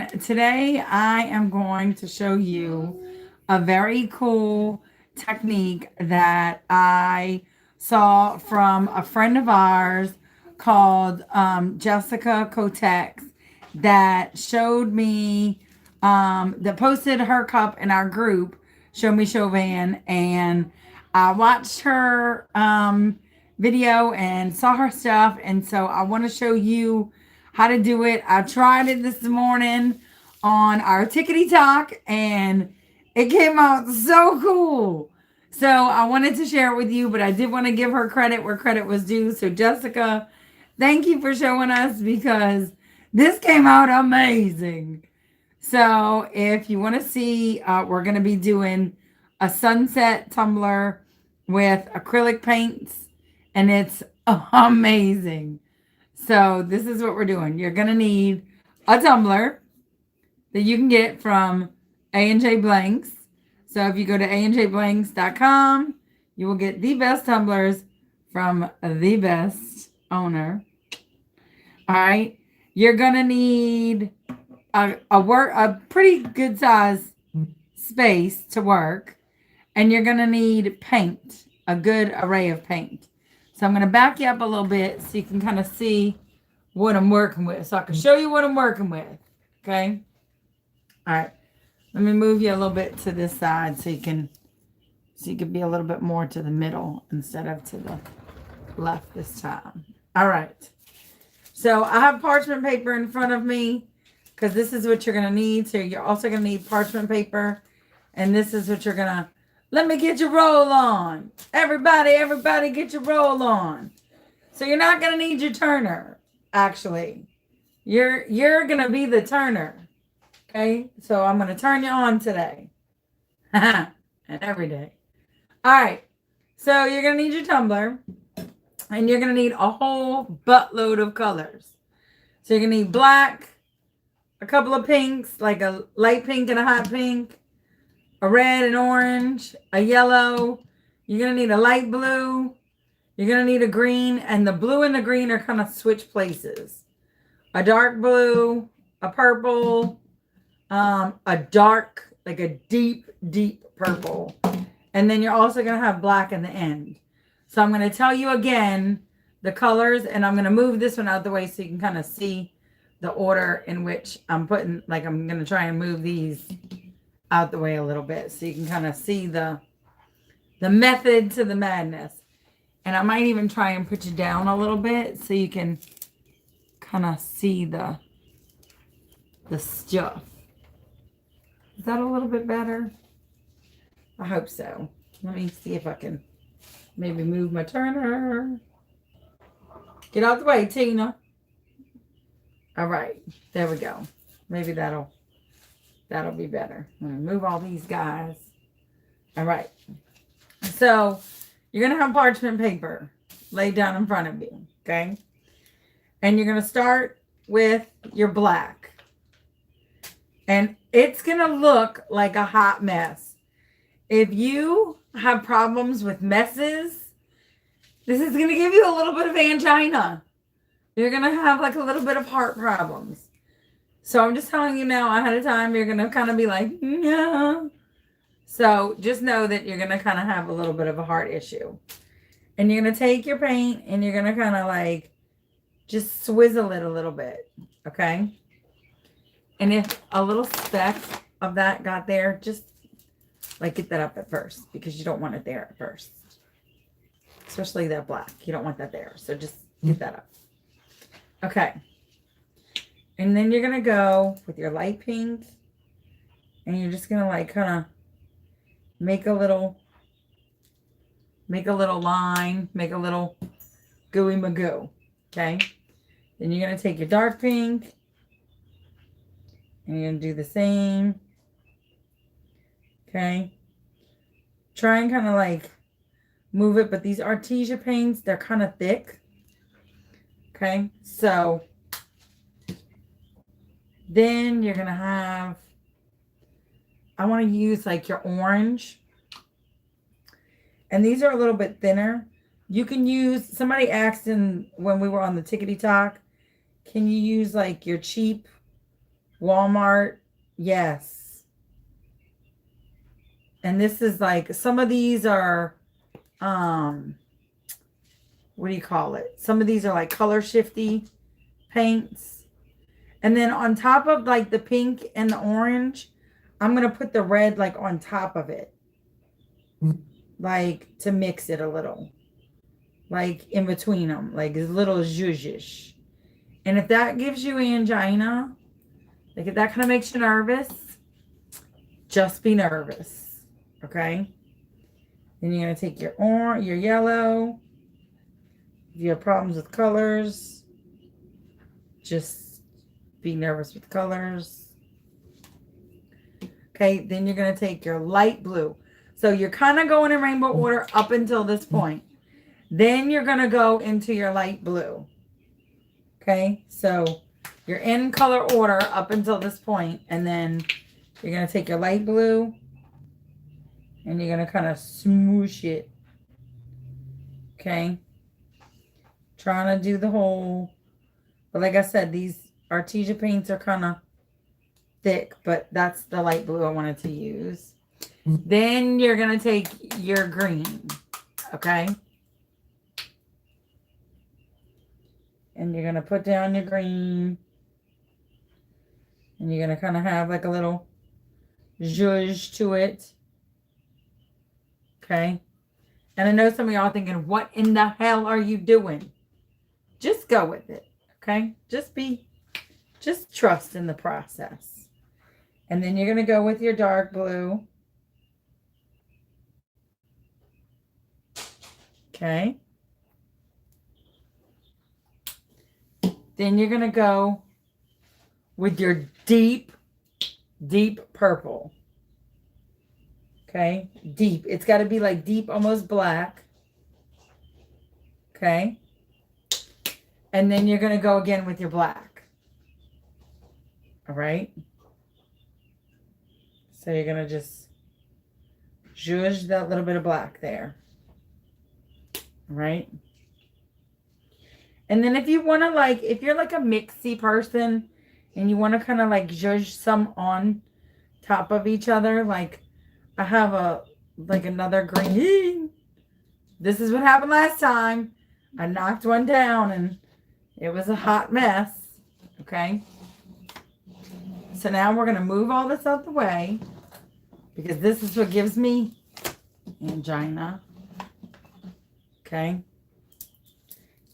everyone. Today I am going to show you a very cool technique that I saw from a friend of ours called Jessica Kotex that showed me, that posted her cup in our group, Show Me Chauvin, and I watched her video and saw her stuff, and so I want to show you how to do it. I tried it this morning on our Tickety Talk and it came out so cool. So I wanted to share it with you, but I did want to give her credit where credit was due. So Jessica, thank you for showing us because this came out amazing. So if you want to see, we're going to be doing a sunset tumbler with acrylic paints and it's amazing. So this is what we're doing. You're going to need a tumbler that you can get from A&J Blanks. So if you go to anjblanks.com, you will get the best tumblers from the best owner. All right. You're going to need a pretty good size space to work. And you're going to need paint, a good array of paint. So I'm going to back you up a little bit so you can kind of see what I'm working with. So I can show you what I'm working with. Okay. All right. Let me move you a little bit to this side so you can be a little bit more to the middle instead of to the left this time. All right. So I have parchment paper in front of me because this is what you're going to need. So you're also going to need parchment paper. And this is what you're going to, let me get your roll on. Everybody get your roll on. So you're not going to need your turner, actually. You're going to be the turner. Okay? So I'm going to turn you on today. And every day. All right. So you're going to need your tumbler. And you're going to need a whole buttload of colors. So you're going to need black, a couple of pinks, like a light pink and a hot pink, a red and orange, a yellow. You're going to need a light blue. You're going to need a green. And the blue and the green are kind of switch places. A dark blue, a purple, a dark, like a deep, deep purple. And then you're also going to have black in the end. So I'm going to tell you again the colors. And I'm going to move this one out the way so you can kind of see the order in which I'm putting, like I'm going to try and move these out the way a little bit so you can kind of see the method to the madness. And I might even try and put you down a little bit so you can kind of see the stuff. Is that a little bit better? I hope so. Let me see if I can maybe move my turner. Get out the way, Tina. All right, there we go. Maybe that'll be better. I'm going to move all these guys. All right. So you're going to have parchment paper laid down in front of you. Okay. And you're going to start with your black. And it's going to look like a hot mess. If you have problems with messes, this is going to give you a little bit of angina. You're going to have like a little bit of heart problems. So I'm just telling you now ahead of time, you're going to kind of be like, yeah. So just know that you're going to kind of have a little bit of a heart issue. And you're going to take your paint and you're going to kind of like just swizzle it a little bit. Okay. And if a little speck of that got there, just like get that up at first because you don't want it there at first. Especially that black. You don't want that there. So just get that up. Okay. And then you're going to go with your light pink. And you're just going to like kind of make a little line. Make a little gooey magoo. Okay. Then you're going to take your dark pink. And you're going to do the same. Okay. Try and kind of like move it. But these Artesia paints, they're kind of thick. Okay. So then you're going to have, I want to use like your orange. And these are a little bit thinner. You can use, somebody asked when we were on the Tickety Talk, can you use like your cheap Walmart. Yes. And this is like, some of these are, what do you call it? Some of these are like color shifty paints. And then on top of like the pink and the orange, I'm going to put the red like on top of it. Like to mix it a little. Like in between them. Like a little zhuzhish. And if that gives you angina, like if that kind of makes you nervous, just be nervous. Okay? Then you're going to take your orange, your yellow. If you have problems with colors, just be nervous with colors. Okay, then you're going to take your light blue. So you're kind of going in rainbow order up until this point. Then you're going to go into your light blue. Okay, so you're in color order up until this point, and then you're going to take your light blue and you're going to kind of smoosh it. Okay, trying to do the whole, but like I said, these Artesia paints are kind of thick, but that's the light blue I wanted to use. Then you're going to take your green, okay? And you're going to put down your green. And you're going to kind of have like a little zhuzh to it. Okay? And I know some of y'all are thinking, what in the hell are you doing? Just go with it, okay? Just trust in the process. And then you're going to go with your dark blue. Okay. Then you're going to go with your deep, deep purple. Okay. Deep. It's got to be like deep, almost black. Okay. And then you're going to go again with your black. All right. So you're going to just zhuzh that little bit of black there. All right. And then if you want to like, if you're like a mixy person and you want to kind of like zhuzh some on top of each other, like I have another green. This is what happened last time. I knocked one down and it was a hot mess. Okay. So now we're going to move all this out the way because this is what gives me angina. Okay.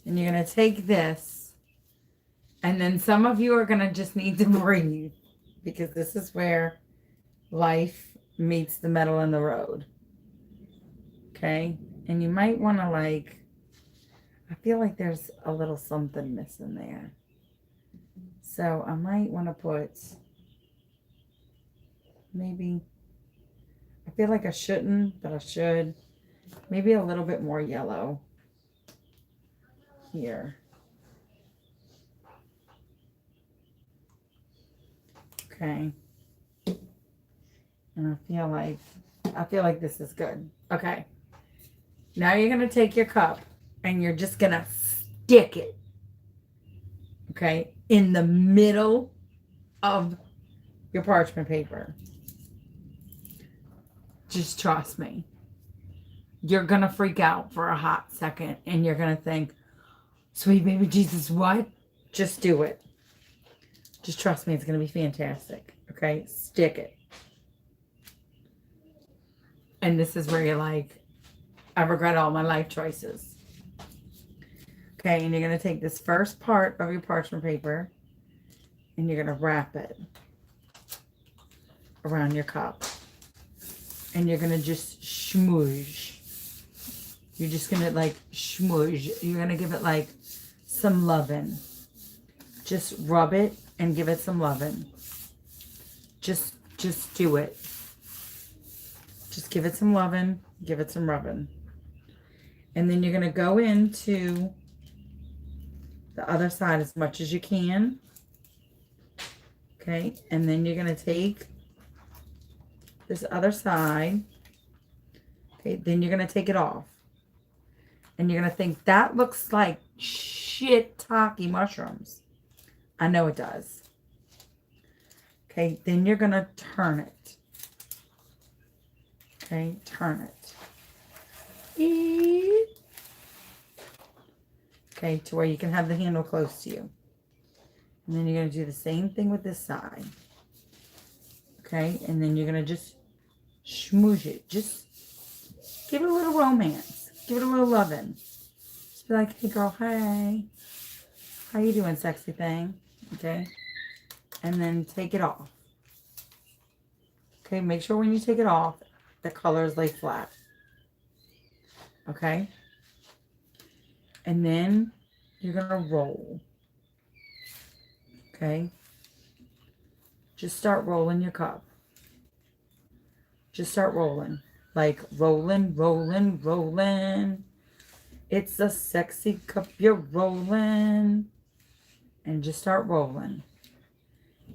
And you're going to take this. And then some of you are going to just need to breathe because this is where life meets the metal in the road. Okay. And you might want to like, I feel like there's a little something missing there. So I might want to put maybe, I feel like I shouldn't, but I should. Maybe a little bit more yellow here. Okay. And I feel like this is good. Okay. Now you're going to take your cup and you're just going to stick it. Okay. In the middle of your parchment paper. Just trust me. You're going to freak out for a hot second and you're going to think, sweet baby Jesus, what? Just do it. Just trust me. It's going to be fantastic. Okay. Stick it. And this is where you're like, I regret all my life choices. Okay. And you're going to take this first part of your parchment paper and you're going to wrap it around your cup. And you're going to just smoosh. You're just going to like smoosh. You're going to give it like some loving. Just rub it and give it some loving. Just do it. Just give it some loving. Give it some rubbing. And then you're going to go into the other side as much as you can. Okay. And then you're going to take this other side. Okay. Then you're going to take it off. And you're going to think, that looks like shiitake mushrooms. I know it does. Okay, then you're going to turn it. Okay, turn it. Okay, to where you can have the handle close to you. And then you're going to do the same thing with this side. Okay, and then you're going to just smoosh it. Just give it a little romance. Give it a little loving. Just be like, hey girl, hey. How you doing, sexy thing? Okay. And then take it off. Okay, make sure when you take it off, the colors lay flat. Okay. And then you're going to roll. Okay. Just start rolling your cup. Just start rolling. Like rolling, rolling, rolling. It's a sexy cup you're rolling. And just start rolling.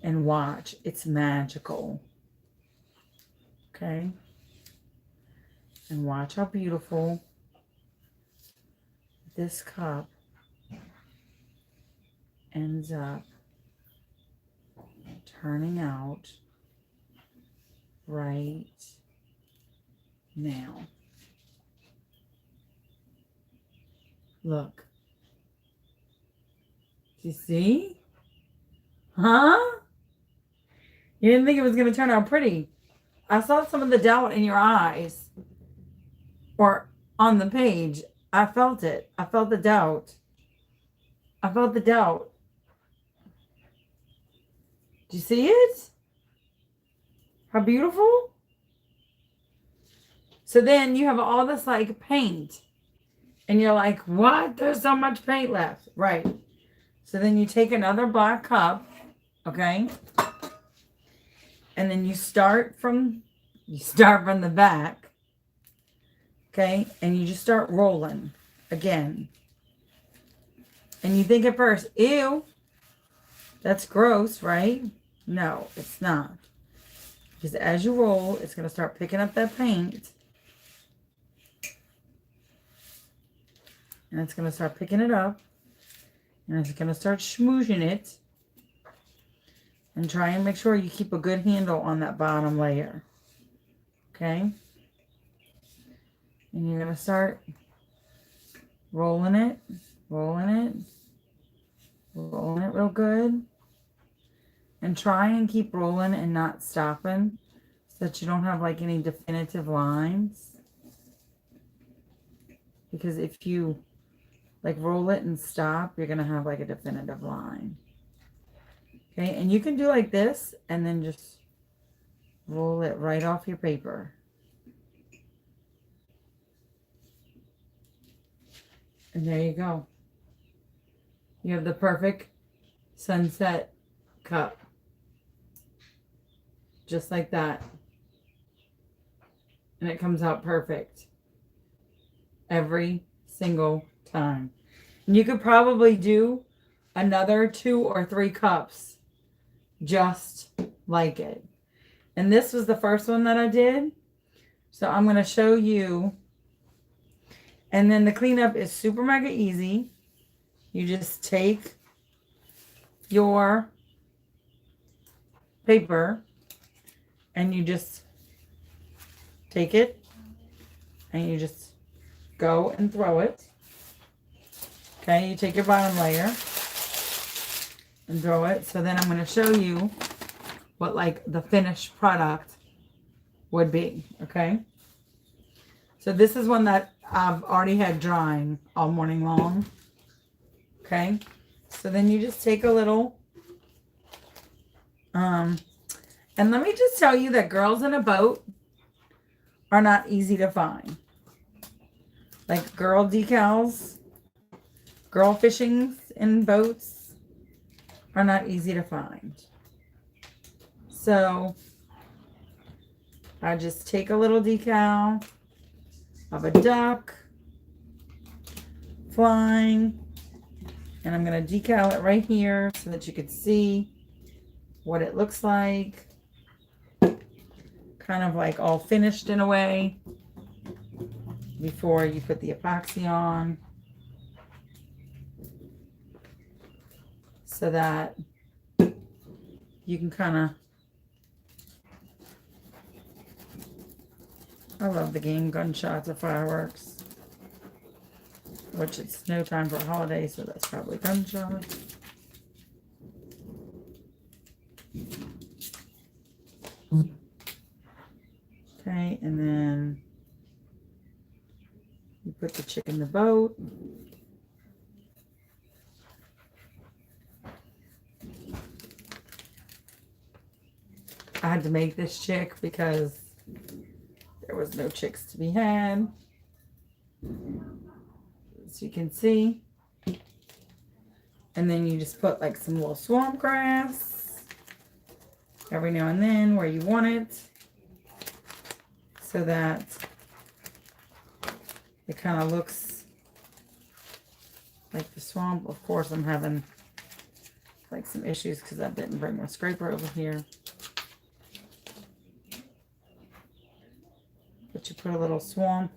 And watch. It's magical. Okay. And watch how beautiful this cup ends up turning out right now. Look. Do you see? Huh? You didn't think it was going to turn out pretty. I saw some of the doubt in your eyes. Or on the page. I felt it. I felt the doubt. I felt the doubt. Do you see it? How beautiful? So then you have all this like paint. And you're like, what? There's so much paint left. Right. So then you take another black cup. Okay. And then you start from the back. Okay. And you just start rolling again. And you think at first, ew, that's gross, right? No, it's not. Because as you roll, it's going to start picking up that paint. And it's going to start picking it up. And it's going to start smooshing it. And try and make sure you keep a good handle on that bottom layer. Okay? And you're going to start rolling it, rolling it, rolling it real good. And try and keep rolling and not stopping so that you don't have like any definitive lines. Because if you like roll it and stop, you're going to have like a definitive line. Okay, and you can do like this and then just roll it right off your paper. And there you go. You have the perfect sunset cup. Just like that. And it comes out perfect. Every single time. And you could probably do another 2 or 3 cups just like it. And this was the first one that I did. So I'm going to show you. And then the cleanup is super mega easy. You just take your paper and you just take it and you just go and throw it. Okay, you take your bottom layer and throw it. So then I'm going to show you what like the finished product would be. Okay. So this is one that I've already had drying all morning long. Okay. So then you just take a little, and let me just tell you that girls in a boat are not easy to find. Like girl decals, girl fishings in boats are not easy to find. So I just take a little decal of a duck flying, and I'm going to decal it right here so that you can see what it looks like. Kind of like all finished in a way before you put the epoxy on, so that you can kind of I love the game Gunshots of Fireworks, which it's no time for a holiday, so that's probably gunshots. Okay, and then you put the chick in the boat. I had to make this chick because there was no chicks to be had. As you can see. And then you just put like some little swamp grass every now and then where you want it, so that it kind of looks like the swamp. Of course, I'm having like some issues because I didn't bring my scraper over here. But you put a little swamp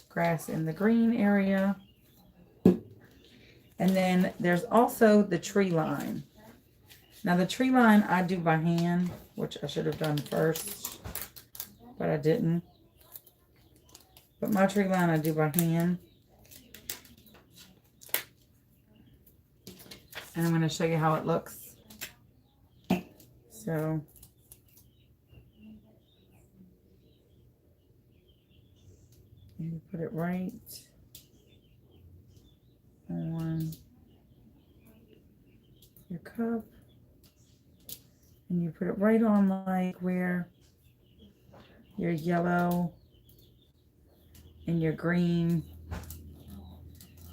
grass in the green area. And then there's also the tree line. Now the tree line I do by hand, which I should have done first, but I didn't. But my tree line I do by hand. And I'm going to show you how it looks. So you put it right on your cup, and you put it right on like where your yellow and your green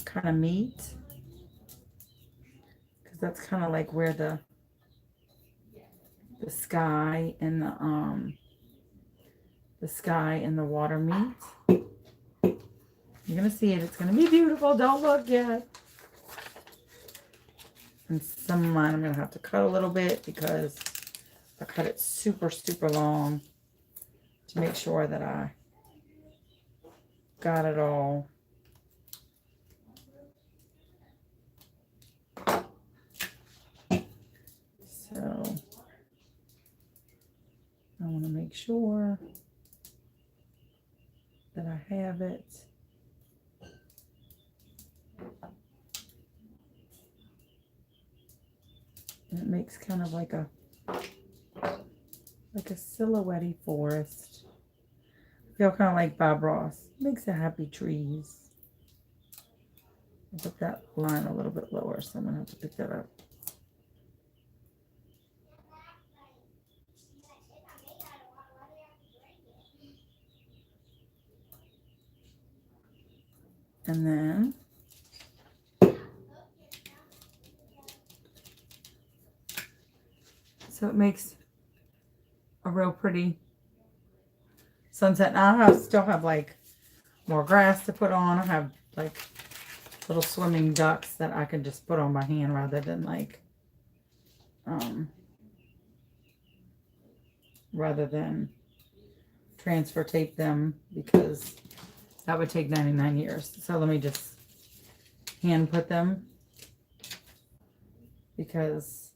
kind of meet, because that's kind of like where the sky and the sky and the water meet. You're gonna see it. It's gonna be beautiful. Don't look yet. And some of mine I'm gonna have to cut a little bit because I cut it super, super long to make sure that I got it all. So I want to make sure that I have it. And it makes kind of like a silhouette-y forest. I feel kind of like Bob Ross. Makes a happy trees. I'll put that line a little bit lower, so I'm going to have to pick that up. And then so it makes a real pretty sunset. Now I still have like more grass to put on. I have like little swimming ducks that I can just put on by hand rather than like transfer tape them, because that would take 99 years. So let me just hand put them, because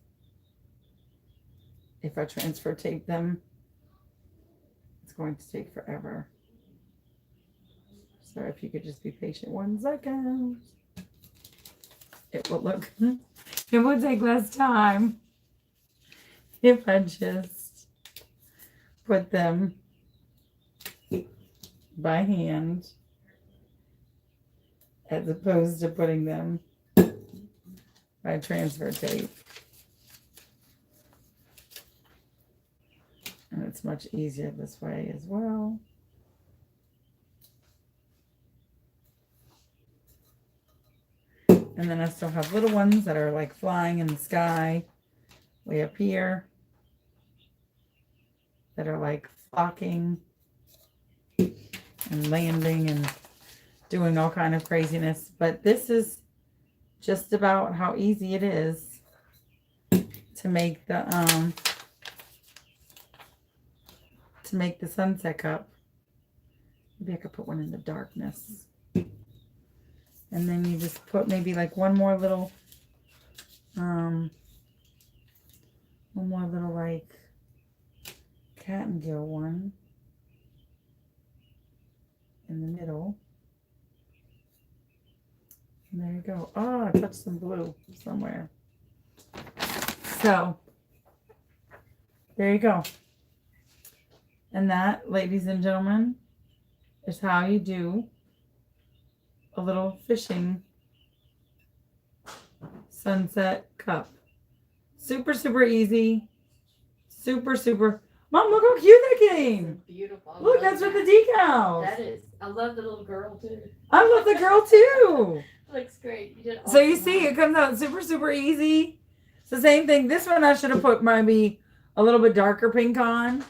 if I transfer tape them, it's going to take forever. So if you could just be patient 1 second, it will look, it will take less time if I just put them by hand as opposed to putting them by transfer tape. And it's much easier this way as well. And then I still have little ones that are like flying in the sky way up here, that are like flocking and landing and doing all kind of craziness. But this is just about how easy it is to make the sunset cup. Maybe I could put one in the darkness. And then you just put maybe like one more little like cat and gill one. in the middle. And there you go. Oh, I touched some blue somewhere. So, there you go. And that, ladies and gentlemen, is how you do a little fishing sunset cup. Super, super easy. Super, super. Mom, look how cute that came. Beautiful. Look, that's with the decals. That is. I love the little girl too. I love the girl too. Looks great. You did awesome. So you see, it comes out super, super easy. It's the same thing. This one I should have put maybe a little bit darker pink on.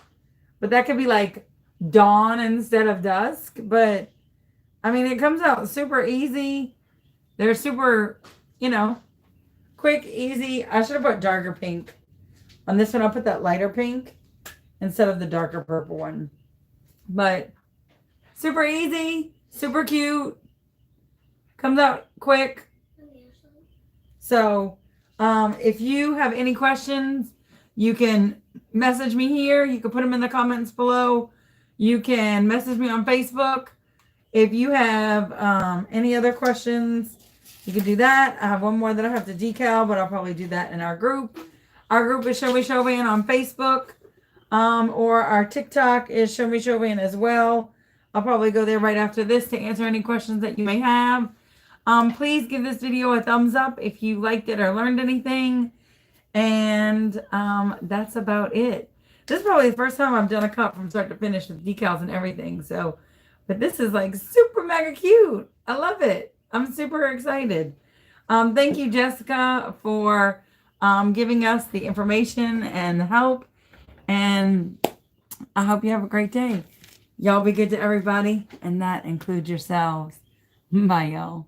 But that could be like dawn instead of dusk. But, I mean, it comes out super easy. They're super, quick, easy. I should have put darker pink. On this one, I'll put that lighter pink instead of the darker purple one. But super easy, super cute. Comes out quick. So if you have any questions, you can message me here. You can put them in the comments below. You can message me on Facebook. If you have any other questions, you can do that. I have one more that I have to decal, but I'll probably do that in our group. Our group is Show Me Showvan on Facebook. Or our TikTok is Show Me Showvan as well. I'll probably go there right after this to answer any questions that you may have. Please give this video a thumbs up if you liked it or learned anything. And that's about it. This is probably the first time I've done a cup from start to finish with decals and everything. So, but this is like super mega cute. I love it. I'm super excited. Thank you, Jessica, for giving us the information and help. And I hope you have a great day. Y'all be good to everybody, and that includes yourselves. Bye, y'all.